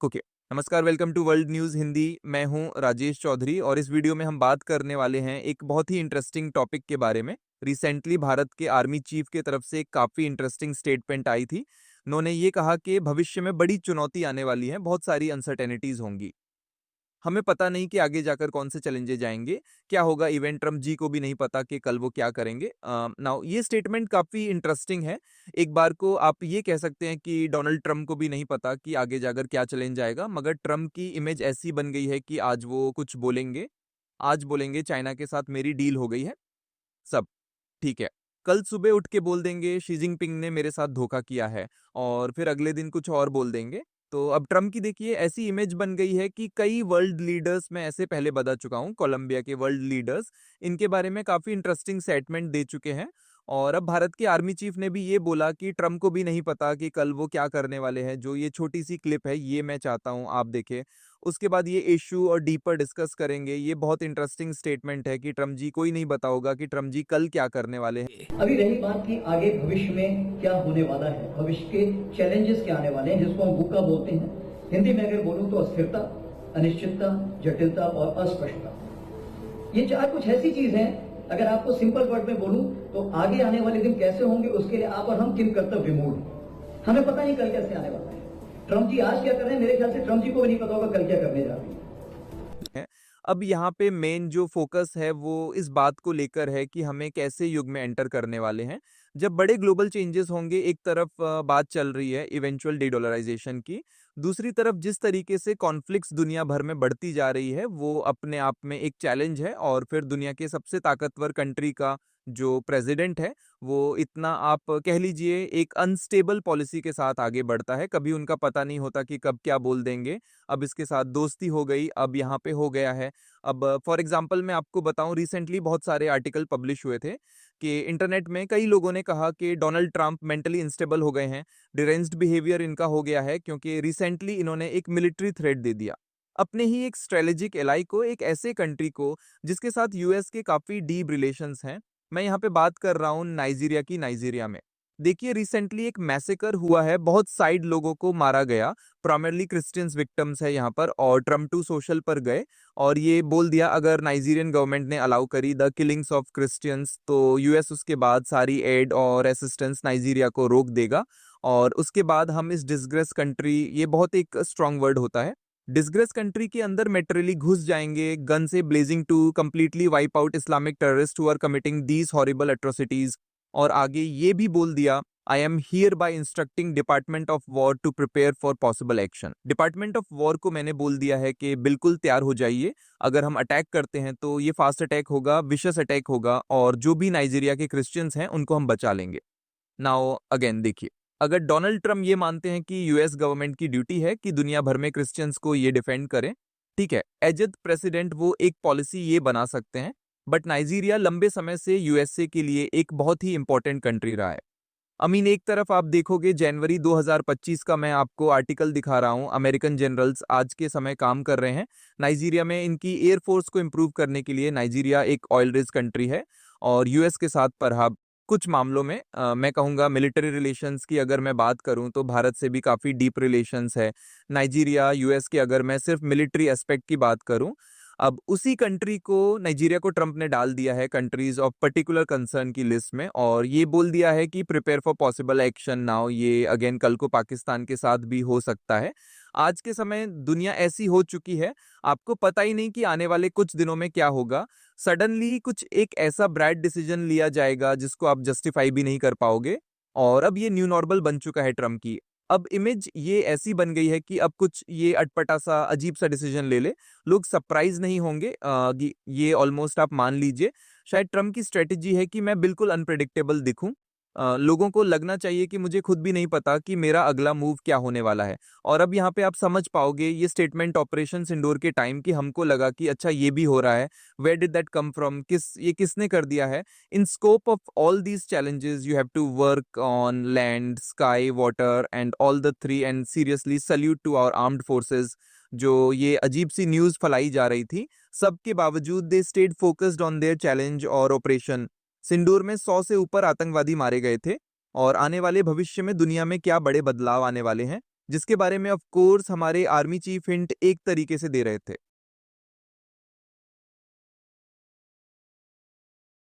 Okay. नमस्कार, welcome to world news Hindi. मैं हूं राजेश चौधरी और इस वीडियो में हम बात करने वाले हैं एक बहुत ही इंटरेस्टिंग टॉपिक के बारे में। रिसेंटली भारत के आर्मी चीफ के तरफ से एक काफ़ी इंटरेस्टिंग स्टेटमेंट आई थी। उन्होंने ये कहा कि भविष्य में बड़ी चुनौती आने वाली है, बहुत सारी अनसर्टेनिटीज़ होंगी। हमें पता नहीं कि आगे जाकर कौन से चैलेंजेस आएँगे, क्या होगा। इवन ट्रम्प जी को भी नहीं पता कि कल वो क्या करेंगे। नाउ ये स्टेटमेंट काफ़ी इंटरेस्टिंग है। एक बार को आप ये कह सकते हैं कि डोनाल्ड ट्रम्प को भी नहीं पता कि आगे जाकर क्या चैलेंज आएगा, मगर ट्रम्प की इमेज ऐसी बन गई है कि आज वो कुछ बोलेंगे, आज बोलेंगे चाइना के साथ मेरी डील हो गई है, सब ठीक है। कल सुबह उठ के बोल देंगे शी जिनपिंग ने मेरे साथ धोखा किया है, और फिर अगले दिन कुछ और बोल देंगे। तो अब ट्रम्प की देखिए ऐसी इमेज बन गई है कि कई वर्ल्ड लीडर्स, मैं ऐसे पहले बता चुका हूँ, कोलंबिया के वर्ल्ड लीडर्स इनके बारे में काफ़ी इंटरेस्टिंग स्टेटमेंट दे चुके हैं। और अब भारत के आर्मी चीफ ने भी ये बोला कि ट्रम्प को भी नहीं पता कि कल वो क्या करने वाले हैं। जो ये छोटी सी क्लिप है ये मैं चाहता हूँ आप देखें। उसके बाद ये इश्यू और डीपर डिस्कस करेंगे। ये बहुत इंटरेस्टिंग स्टेटमेंट है कि ट्रम्प जी कोई नहीं बताओगा कि ट्रम्प जी कल क्या करने वाले हैं। अभी रही बात कि आगे भविष्य में क्या होने वाला है, भविष्य के चैलेंजेस क्या आने वाले हैं, जिसको हम बुका बोलते हैं। हिंदी में अगर बोलूं तो अस्थिरता, अनिश्चितता, जटिलता और अस्पष्टता। ये चार कुछ ऐसी चीज हैं, अगर आपको सिंपल वर्ड में बोलूं तो आगे आने वाले दिन कैसे होंगे उसके लिए आप और हम किन कर्तव्य विमूढ़। हमें पता नहीं कल कैसे आने वाला है। ट्रम्प जी आज क्या कर रहे हैं, मेरे ख्याल से ट्रम्प जी को भी नहीं पता होगा कल क्या करने जा रही है। अब यहाँ पे मेन जो फोकस है वो इस बात को लेकर है कि हमें कैसे युग में एंटर करने वाले हैं। जब बड़े ग्लोबल चेंजेस होंगे, एक तरफ बात चल रही है इवेंचुअल डीडॉलराइजेशन की, दूसरी तरफ जिस तरीके से कॉन्फ्लिक्ट्स दुनिया भर में बढ़ती जा रही है वो अपने आप में एक चैलेंज है। और फिर दुनिया के सबसे ताकतवर कंट्री का जो प्रेसिडेंट है वो इतना, आप कह लीजिए, एक अनस्टेबल पॉलिसी के साथ आगे बढ़ता है। कभी उनका पता नहीं होता कि कब क्या बोल देंगे। अब इसके साथ दोस्ती हो गई, अब यहाँ पे हो गया है। अब फॉर एग्जांपल मैं आपको बताऊं, रिसेंटली बहुत सारे आर्टिकल पब्लिश हुए थे कि इंटरनेट में कई लोगों ने कहा कि डोनाल्ड ट्रंप मेंटली इंस्टेबल हो गए हैं, डिरेंज्ड बिहेवियर इनका हो गया है, क्योंकि रिसेंटली इन्होंने एक मिलिट्री थ्रेट दे दिया अपने ही एक स्ट्रेटेजिक एलाई को, एक ऐसे कंट्री को जिसके साथ यूएस के काफ़ी डीप रिलेशंस हैं। मैं यहाँ पे बात कर रहा हूँ नाइजीरिया की। नाइजीरिया में देखिए रिसेंटली एक मैसेकर हुआ है, बहुत साइड लोगों को मारा गया, प्राइमरली क्रिश्चियंस विक्टिम्स है यहाँ पर। और ट्रम्प टू सोशल पर गए और ये बोल दिया अगर नाइजीरियन गवर्नमेंट ने अलाउ करी द किलिंग्स ऑफ क्रिश्चियंस तो यूएस उसके बाद सारी एड और असिस्टेंस नाइजीरिया को रोक देगा। और उसके बाद हम इस डिसग्रेस कंट्री, ये बहुत एक स्ट्रांग वर्ड होता है, डिसग्रेस कंट्री के अंदर मेटेरियली घुस जाएंगे, गन से blazing to completely wipe out Islamic terrorist who are committing these horrible atrocities. और आगे ये भी बोल दिया I am hereby instructing department of war to prepare for possible action. Department of war को मैंने बोल दिया है कि बिल्कुल तैयार हो जाइए, अगर हम अटैक करते हैं तो ये फास्ट अटैक होगा, विशस अटैक होगा, और जो भी नाइजीरिया के क्रिश्चियंस हैं उनको हम बचा लेंगे। नाउ अगेन देखिए, अगर डोनाल्ड ट्रम्प ये मानते हैं कि यूएस गवर्नमेंट की ड्यूटी है कि दुनिया भर में क्रिश्चियंस को ये डिफेंड करें, ठीक है, एजद प्रेसिडेंट वो एक पॉलिसी ये बना सकते हैं। बट नाइजीरिया लंबे समय से यूएसए के लिए एक बहुत ही इंपॉर्टेंट कंट्री रहा है। अमीन, एक तरफ आप देखोगे जनवरी 2025 का मैं आपको आर्टिकल दिखा रहा हूं, अमेरिकन जनरल्स आज के समय काम कर रहे हैं नाइजीरिया में इनकी एयरफोर्स को इंप्रूव करने के लिए। नाइजीरिया एक ऑयल रिच कंट्री है और यूएस के साथ परहाब कुछ मामलों में मैं कहूँगा मिलिट्री रिलेशंस की अगर मैं बात करूँ तो भारत से भी काफ़ी डीप रिलेशंस है नाइजीरिया यूएस के। अगर मैं सिर्फ मिलिट्री एस्पेक्ट की बात करूँ, अब उसी कंट्री को, नाइजीरिया को ट्रंप ने डाल दिया है कंट्रीज ऑफ पर्टिकुलर कंसर्न की लिस्ट में, और ये बोल दिया है कि prepare for possible action now. ये अगेन कल को पाकिस्तान के साथ भी हो सकता है। आज के समय दुनिया ऐसी हो चुकी है, आपको पता ही नहीं कि आने वाले कुछ दिनों में क्या होगा। सडनली कुछ एक ऐसा ब्रैड डिसीजन लिया जाएगा जिसको आप जस्टिफाई भी नहीं कर पाओगे। और अब ये न्यू नॉर्मल बन चुका है ट्रम्प की। अब इमेज ये ऐसी बन गई है कि अब कुछ ये अटपटा सा अजीब सा डिसीजन ले ले, लोग सरप्राइज नहीं होंगे। ये ऑलमोस्ट आप मान लीजिए शायद ट्रम्प की स्ट्रेटेजी है कि मैं बिल्कुल अनप्रेडिक्टेबल दिखूं। लोगों को लगना चाहिए कि मुझे खुद भी नहीं पता कि मेरा अगला मूव क्या होने वाला है। और अब यहाँ पे आप समझ पाओगे ये स्टेटमेंट ऑपरेशन सिंदूर के टाइम की, हमको लगा कि अच्छा ये भी हो रहा है, where did that come from, ये किसने कर दिया है। In scope of all these challenges you have to work on land, sky, water and all the three, and seriously salute to our armed forces. जो ये अजीब सी न्यूज़ फैलाई जा रही थी, सबके बावजूद they stayed focused on their challenge और ऑपरेशन। सिंदूर में 100 से ऊपर आतंकवादी मारे गए थे। और आने वाले भविष्य में दुनिया में क्या बड़े बदलाव आने वाले हैं जिसके बारे में ऑफ कोर्स हमारे आर्मी चीफ हिंट एक तरीके से दे रहे थे।